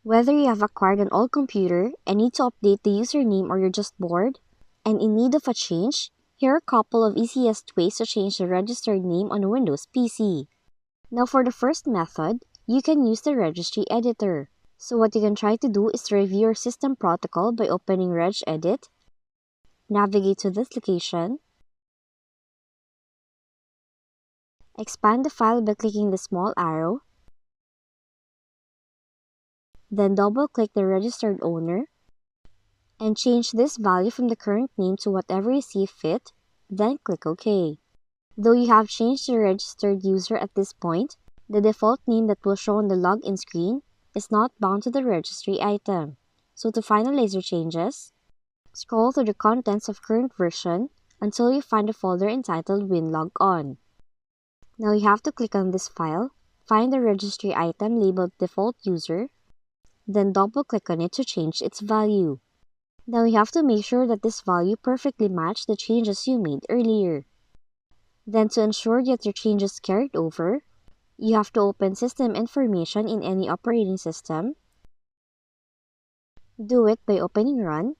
Whether you have acquired an old computer and need to update the username or you're just bored and in need of a change, here are a couple of easiest ways to change the registered name on a Windows PC. Now for the first method, you can use the registry editor. So what you can try to do is to review your system protocol by opening regedit, navigate to this location, expand the file by clicking the small arrow, then double-click the registered owner, and change this value from the current name to whatever you see fit, then click OK. Though you have changed the registered user at this point, the default name that will show on the login screen is not bound to the registry item. So to finalize your changes, scroll through the contents of current version until you find a folder entitled WinLogon. Now you have to click on this file, find the registry item labeled default user, then double-click on it to change its value. Now you have to make sure that this value perfectly matches the changes you made earlier. Then to ensure that your changes carried over, you have to open System Information in any operating system. Do it by opening Run,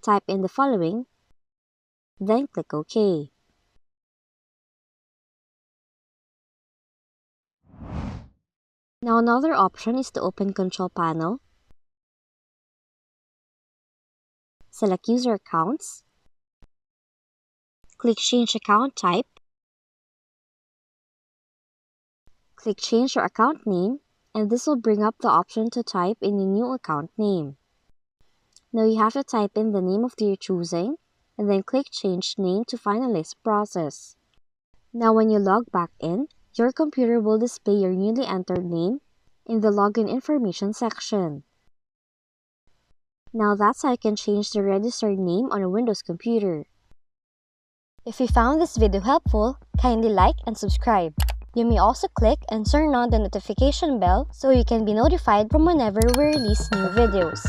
type in the following, then click OK. Now another option is to open Control Panel, select User Accounts, click Change Account Type, click Change your account name, and this will bring up the option to type in a new account name. Now you have to type in the name of your choosing, and then click Change Name to finalize the process. Now when you log back in, your computer will display your newly entered name in the Login Information section. Now that's how you can change the registered name on a Windows computer. If you found this video helpful, kindly like and subscribe. You may also click and turn on the notification bell so you can be notified from whenever we release new videos.